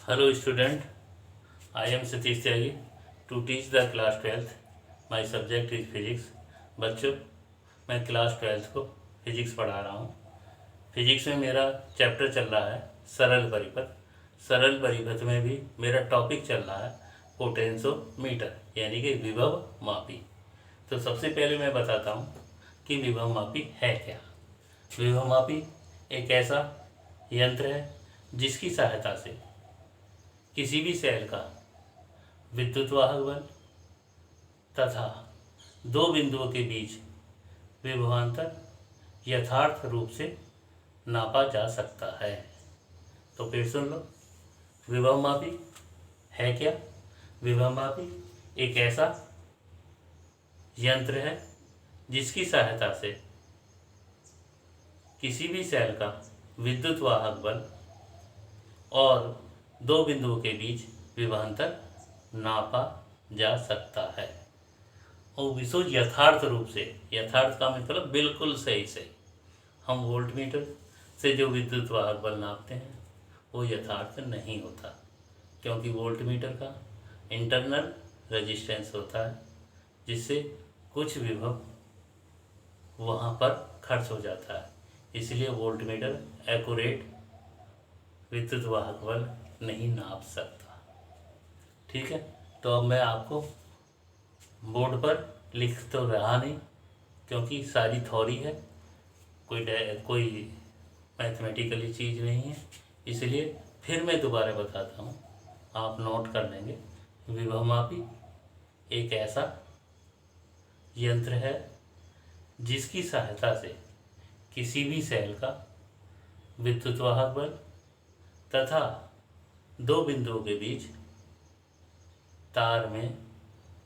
Hello student, I am Satish Tyagi to teach the class 12th. My subject is physics. बच्चों, मैं class 12th को physics पढ़ा रहा हूँ। फिजिक्स में मेरा चैप्टर चल रहा है सरल परिपथ। सरल परिपथ में भी मेरा टॉपिक चल रहा है पोटेंशियोमीटर, यानी कि विभव मापी। तो सबसे पहले मैं बताता हूँ कि विभव मापी है क्या। विभव मापी एक ऐसा यंत्र है जिसकी सहायता से किसी भी सेल का विद्युत वाहक बल तथा दो बिंदुओं के बीच विभवांतर यथार्थ रूप से नापा जा सकता है। तो फिर सुन लो, विभव मापी है क्या। विभव मापी एक ऐसा यंत्र है जिसकी सहायता से किसी भी सेल का विद्युत वाहक बल और दो बिंदुओं के बीच विभवांतर नापा जा सकता है और विशुद्ध यथार्थ रूप से। यथार्थ का मतलब बिल्कुल सही सही। हम वोल्टमीटर से जो विद्युत वाहक बल नापते हैं वो यथार्थ नहीं होता, क्योंकि वोल्टमीटर का इंटरनल रेजिस्टेंस होता है जिससे कुछ विभव वहाँ पर खर्च हो जाता है। इसलिए वोल्टमीटर एक्यूरेट विद्युत वाहक बल नहीं नाप सकता। ठीक है, तो अब मैं आपको बोर्ड पर लिख तो रहा नहीं, क्योंकि सारी थ्योरी है, कोई मैथमेटिकली चीज़ नहीं है। इसलिए फिर मैं दोबारा बताता हूँ, आप नोट कर लेंगे। विभव मापी एक ऐसा यंत्र है जिसकी सहायता से किसी भी सेल का विद्युत वाहक बल तथा दो बिंदुओं के बीच तार में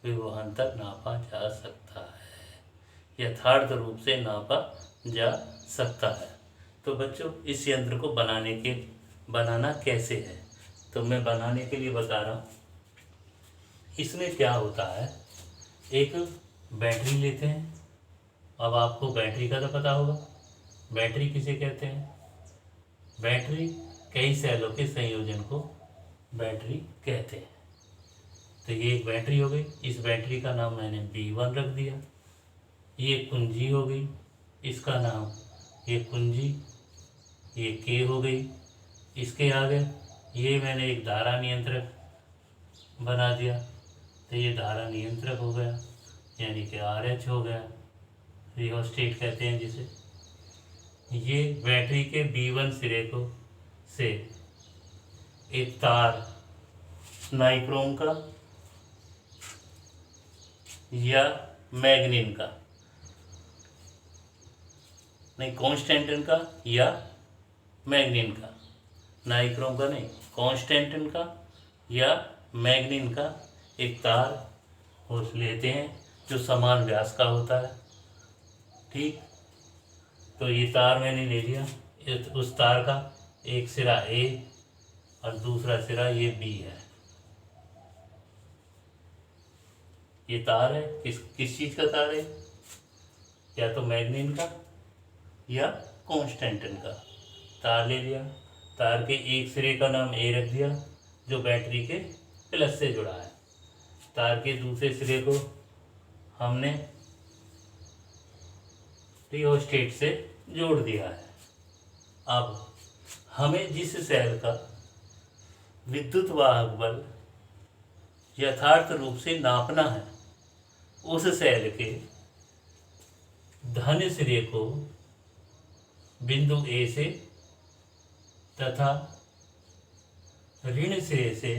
विभवांतर नापा जा सकता है, यथार्थ रूप से नापा जा सकता है। तो बच्चों, इस यंत्र को बनाना कैसे है, तो मैं बनाने के लिए बता रहा हूँ। इसमें क्या होता है, एक बैटरी लेते हैं। अब आपको बैटरी का तो पता होगा, बैटरी किसे कहते हैं। बैटरी कई सेलों के संयोजन को बैटरी कहते हैं। तो ये एक बैटरी हो गई, इस बैटरी का नाम मैंने B1 रख दिया। ये कुंजी हो गई, इसका नाम ये कुंजी, ये K हो गई। इसके आगे ये मैंने एक धारा नियंत्रक बना दिया, तो ये धारा नियंत्रक हो गया, यानी कि RH हो गया, रियोस्टेट कहते हैं जिसे। ये बैटरी के B1 सिरे को से एक तार नाइक्रोम का या मैग्नीन का, नहीं कॉन्स्टेंटिन का या मैग्नीन का, नाइक्रोम का नहीं, कॉन्स्टेंटिन का या मैग्नीन का एक तार उस लेते हैं जो समान व्यास का होता है। ठीक, तो ये तार मैंने ले लिया। उस तार का एक सिरा A और दूसरा सिरा ये B है। ये तार है, किस चीज़ का तार है, या तो मैग्नीन का या कॉन्स्टेंटिन का। तार ले लिया, तार के एक सिरे का नाम A रख दिया जो बैटरी के प्लस से जुड़ा है। तार के दूसरे सिरे को हमने रियोस्टेट से जोड़ दिया है। अब हमें जिस सेल का विद्युत वाहक बल यथार्थ रूप से नापना है, उस सेल के धन सिरे को बिंदु A से तथा ऋण सिरे से,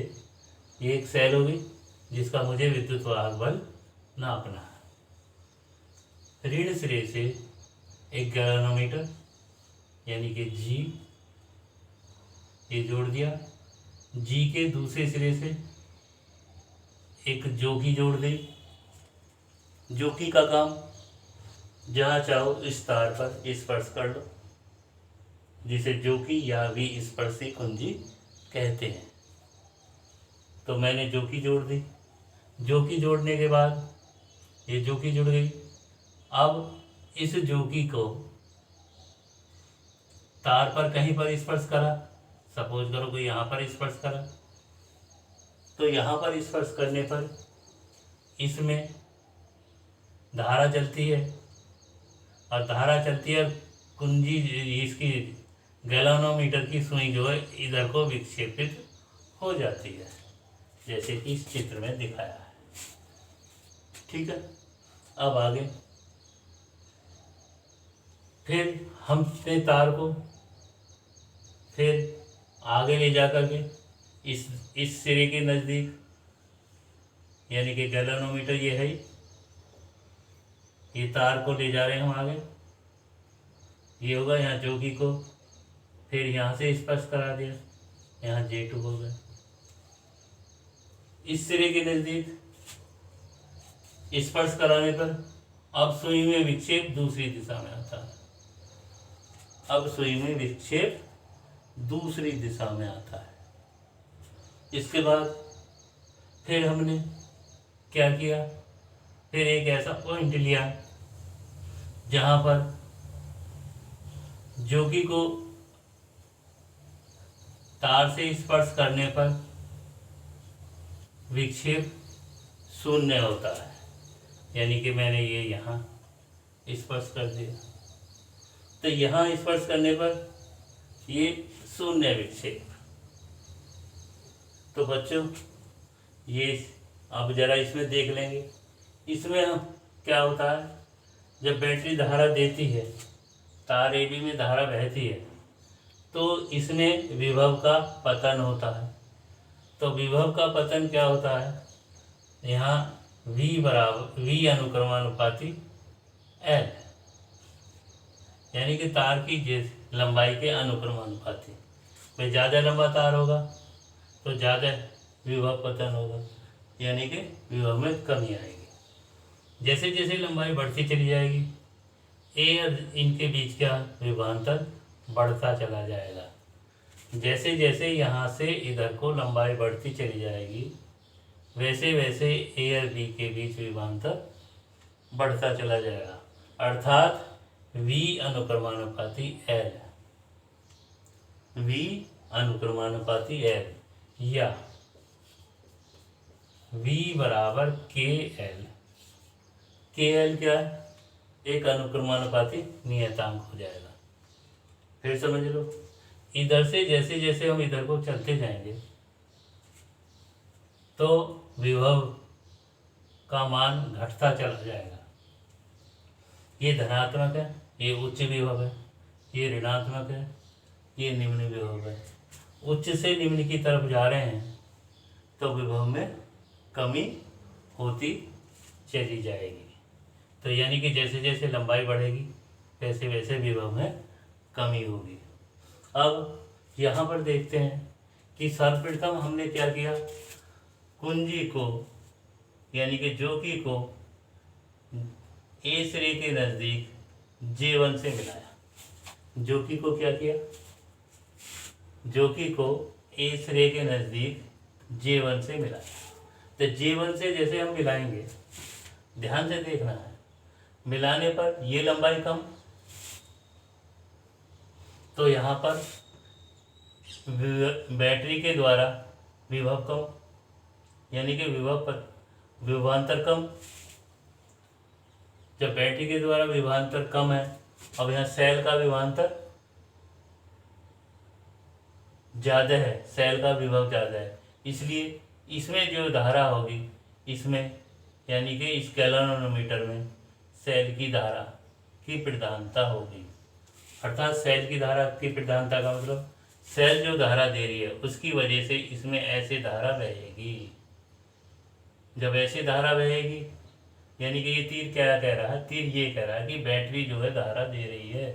ये एक सेल होगी जिसका मुझे विद्युत वाहक बल नापना है। ऋण सिरे से एक गैल्वेनोमीटर यानी कि G, ये जोड़ दिया। G के दूसरे सिरे से एक जोकी जोड़ दी। जोकी का काम जहाँ चाहो इस तार पर स्पर्श कर लो, जिसे जोकी या स्पर्शी कुंजी कहते हैं। तो मैंने जोकी जोड़ दी। जोकी जोड़ने के बाद ये जोकी जुड़ गई। अब इस जोकी को तार पर कहीं पर स्पर्श करा, सपोज करो कि यहाँ पर स्पर्श करा, तो यहाँ पर स्पर्श करने पर इसमें धारा चलती है, और धारा चलती है, कुंजी इसकी गैल्वेनोमीटर की सुई जो है इधर को विक्षेपित हो जाती है, जैसे कि इस चित्र में दिखाया है। ठीक है, अब आगे फिर हम अपने तार को फिर आगे ले जा करके इस सिरे के नज़दीक, यानी कि गैल्वेनोमीटर ये है, ये तार को ले जा रहे हैं हम आगे, ये होगा यहाँ चौकी को, फिर यहाँ से स्पर्श करा दिया, यहाँ J2 हो गया। इस सिरे के नज़दीक स्पर्श कराने पर अब सुई में विक्षेप दूसरी दिशा में आता है, अब सुई में विक्षेप दूसरी दिशा में आता है। इसके बाद फिर हमने क्या किया, फिर एक ऐसा पॉइंट लिया जहाँ पर जोकी को तार से स्पर्श करने पर विक्षेप शून्य होता है, यानी कि मैंने ये यहाँ स्पर्श कर दिया, तो यहाँ स्पर्श करने पर ये शून्य विक्षेप। तो बच्चों ये अब जरा इसमें देख लेंगे, इसमें हम क्या होता है, जब बैटरी धारा देती है, तार AB में धारा बहती है, तो इसमें विभव का पतन होता है। तो विभव का पतन क्या होता है, यहाँ V अनुक्रमानुपाती L, यानी कि तार की लंबाई के अनुक्रमानुपाती। भाई ज़्यादा लंबा तार होगा तो ज़्यादा विभव पतन होगा, यानी कि विभव में कमी आएगी। जैसे जैसे लंबाई बढ़ती चली जाएगी, ए और इनके बीच का विभवांतर बढ़ता चला जाएगा। जैसे जैसे यहाँ से इधर को लंबाई बढ़ती चली जाएगी, वैसे वैसे ए और बी के बीच विभवांतर बढ़ता चला जाएगा, अर्थात V अनुक्रमानुपाती L, V अनुक्रमानुपाती L, या V बराबर KL। KL क्या है, एक अनुक्रमानुपाती नियतांक हो जाएगा। फिर समझ लो, इधर से जैसे जैसे हम इधर को चलते जाएंगे तो विभव का मान घटता चला जाएगा। ये धनात्मक है, ये उच्च विभव है, ये ऋणात्मक है, ये निम्न विभव है। उच्च से निम्न की तरफ जा रहे हैं तो विभव में कमी होती चली जाएगी। तो यानी कि जैसे जैसे लंबाई बढ़ेगी वैसे वैसे विभव में कमी होगी। अब यहाँ पर देखते हैं कि सर्वप्रथम हमने क्या किया, कुंजी को यानी कि जोकी को ए सिरे के नज़दीक J1 से मिलाया। जोकी को क्या किया, जोकी को ए सिरे के नज़दीक J1 से मिलाया। तो J1 से जैसे हम मिलाएंगे, ध्यान से देखना है, मिलाने पर ये लंबाई कम, तो यहाँ पर बैटरी के द्वारा विभव कम, यानी कि विभवांतर कम। जब बैटरी के द्वारा विभवांतर कम है, अब यहाँ सेल का विभवांतर ज़्यादा है, सेल का विभव ज़्यादा है, इसलिए इसमें जो धारा होगी, इसमें यानी कि इस गैल्वेनोमीटर में सेल की धारा की प्रधानता होगी। अर्थात सेल की धारा की प्रधानता का मतलब सेल जो धारा दे रही है उसकी वजह से इसमें ऐसे धारा बहेगी। जब ऐसे धारा बहेगी, यानी कि ये तीर क्या कह रहा है, तीर ये कह रहा है कि बैटरी जो है धारा दे रही है।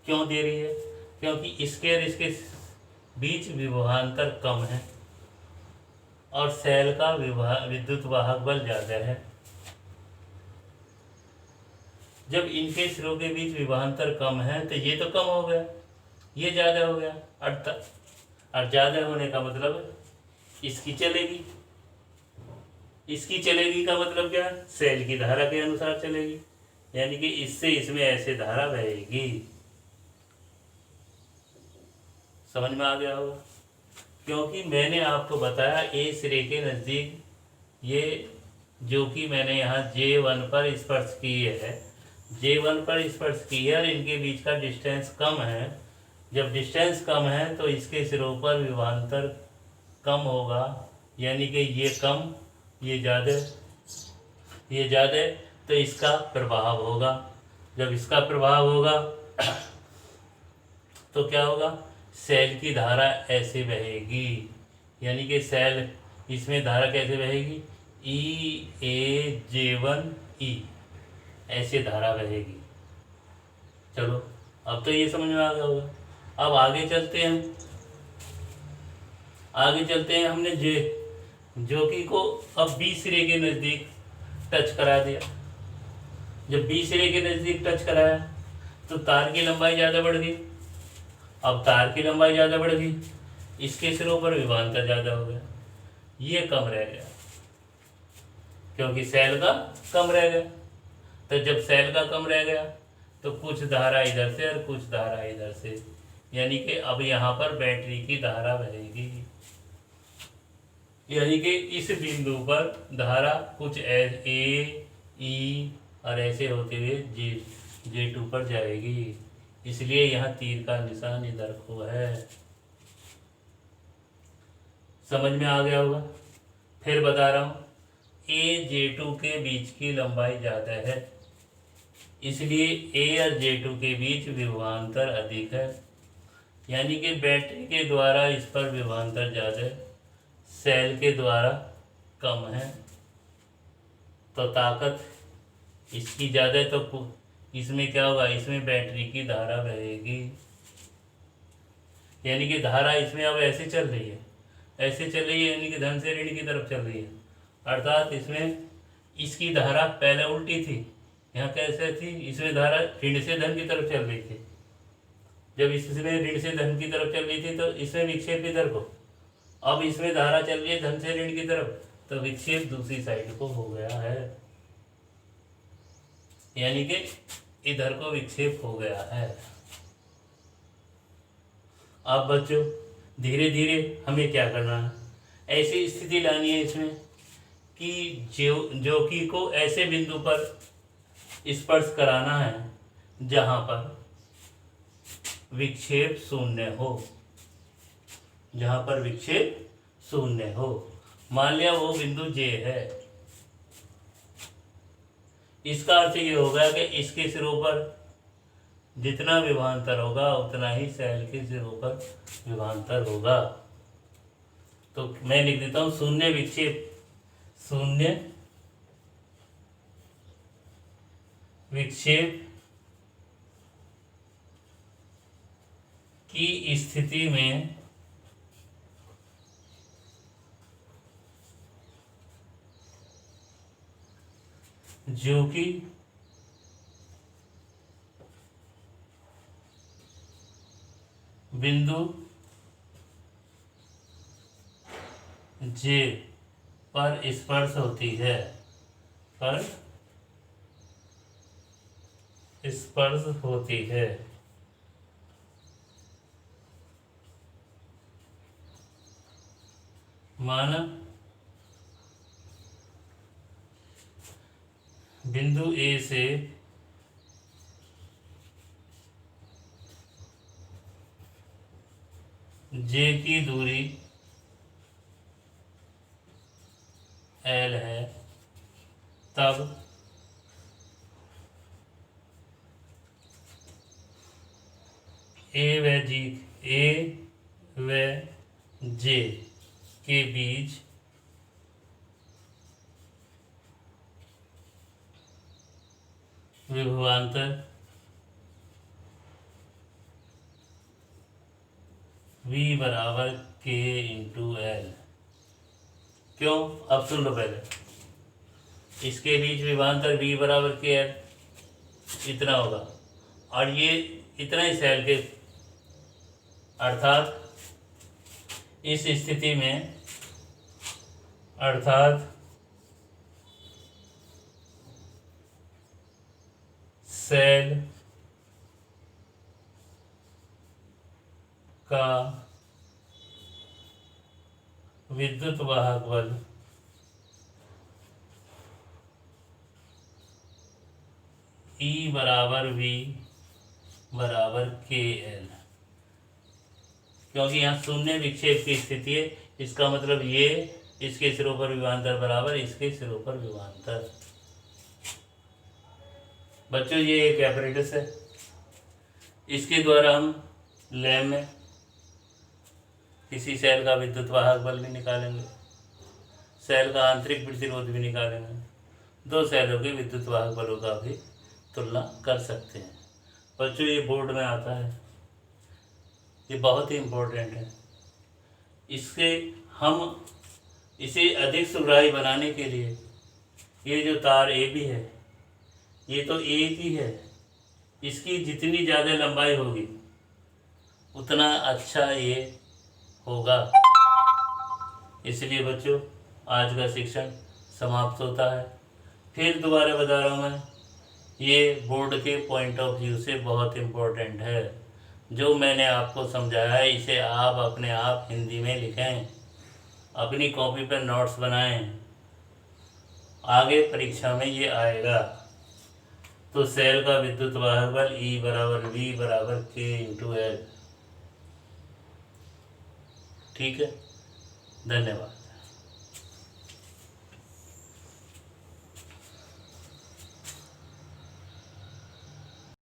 क्यों दे रही है, क्योंकि इसके और इसके बीच विभवांतर कम है और सेल का विद्युत वाहक बल ज़्यादा है। जब इनके सिरों के बीच विभवांतर कम है तो ये तो कम हो गया, ये ज़्यादा हो गया, और ज़्यादा होने का मतलब इसकी चलेगी। इसकी चलेगी का मतलब क्या, सेल की धारा के अनुसार चलेगी, यानी कि इससे इसमें ऐसे धारा बहेगी। समझ में आ गया होगा। क्योंकि मैंने आपको बताया ए सिरे के नज़दीक ये जो कि मैंने यहाँ J1 पर स्पर्श की है, J1 पर स्पर्श की है और इनके बीच का डिस्टेंस कम है। जब डिस्टेंस कम है तो इसके सिरों पर विभवांतर कम होगा, यानी कि ये कम ये ज़्यादा, ये ज़्यादा, तो इसका प्रभाव होगा। जब इसका प्रभाव होगा तो क्या होगा, सेल की धारा ऐसे बहेगी, यानी कि सेल इसमें धारा कैसे बहेगी, EAJ1E ऐसे धारा बहेगी। चलो अब तो ये समझ में आ गया होगा। अब आगे चलते हैं, हमने जो कि को अब बी सिरे के नज़दीक टच करा दिया। जब बी सिरे के नज़दीक टच कराया तो तार की लंबाई ज़्यादा बढ़ गई। अब तार की लंबाई ज़्यादा बढ़ गई, इसके सिरों पर विभवांतर ज़्यादा हो गया, ये कम रह गया क्योंकि सेल का कम रह गया। तो जब सेल का कम रह गया तो कुछ धारा इधर से और कुछ धारा इधर से, यानी कि अब यहाँ पर बैटरी की धारा बहेगी, यानी कि इस बिंदु पर धारा कुछ ए ई और ऐसे होते हुए J2 पर जाएगी। इसलिए यहाँ तीर का निशान इधर को है। समझ में आ गया होगा। फिर बता रहा हूँ, A J2 के बीच की लंबाई ज़्यादा है, इसलिए A और J2 के बीच विभवांतर अधिक है, यानी कि बैटरी के द्वारा इस पर विभवांतर ज़्यादा, सेल के द्वारा कम है। तो ताकत इसकी ज़्यादा है तो इसमें क्या होगा, इसमें बैटरी की धारा बहेगी, यानी कि धारा इसमें अब ऐसे चल रही है, ऐसे चल रही है, यानी कि धन से ऋण की तरफ चल रही है। अर्थात इसमें इसकी धारा पहले उल्टी थी, यहाँ कैसे थी, इसमें धारा ऋण से धन की तरफ चल रही थी। जब इसमें ऋण से धन की तरफ चल रही थी तो इसमें विक्षेप इधर को, अब इसमें धारा चल रही है धन से ऋण की तरफ, तो विक्षेप दूसरी साइड को हो गया है, यानी कि इधर को विक्षेप हो गया है। अब बच्चों धीरे धीरे हमें क्या करना है, ऐसी स्थिति लानी है इसमें कि जो कि को ऐसे बिंदु पर स्पर्श कराना है जहां पर विक्षेप शून्य हो, जहां पर विक्षेप शून्य हो। मान लिया वो बिंदु J है, इसका अर्थ ये होगा कि इसके सिरों पर जितना विभवांतर होगा उतना ही सेल के सिरों पर विभवांतर होगा। तो मैं लिख देता हूँ शून्य विक्षेप, शून्य विक्षेप की स्थिति में जो कि बिंदु J पर स्पर्श होती है, पर स्पर्श होती है, माना बिंदु A से J की दूरी L है, तब A व J के बीच विभवांतर V बराबर K इंटू L। क्यों, अब सुन लो पहले, इसके बीच विभवांतर V बराबर K L इतना होगा और ये इतना ही सेल के, अर्थात इस स्थिति में, अर्थात सेल का विद्युत वाहक बल E बराबर V बराबर KL, क्योंकि यहाँ शून्य विक्षेप की स्थिति है, इसका मतलब ये इसके सिरों पर विभवांतर बराबर इसके सिरों पर विभवांतर। बच्चों ये एक एपरेटस है, इसके द्वारा हम लैब में किसी सेल का विद्युत वाहक बल भी निकालेंगे, सेल का आंतरिक प्रतिरोध भी निकालेंगे, दो सेलों के विद्युत वाहक बलों का भी तुलना कर सकते हैं। बच्चों ये बोर्ड में आता है, ये बहुत ही इम्पोर्टेंट है। हम इसे अधिक सुग्राही बनाने के लिए ये जो तार ए बी है, ये तो एक ही है, इसकी जितनी ज़्यादा लंबाई होगी उतना अच्छा ये होगा। इसलिए बच्चों आज का शिक्षण समाप्त होता है। फिर दोबारा बता रहा हूँ मैं, ये बोर्ड के पॉइंट ऑफ व्यू से बहुत इम्पोर्टेंट है। जो मैंने आपको समझाया है इसे आप अपने आप हिंदी में लिखें, अपनी कॉपी पर नोट्स बनाएं, आगे परीक्षा में ये आएगा। तो सेल का विद्युत वाहक बल E बराबर V बराबर K × L। ठीक है, धन्यवाद।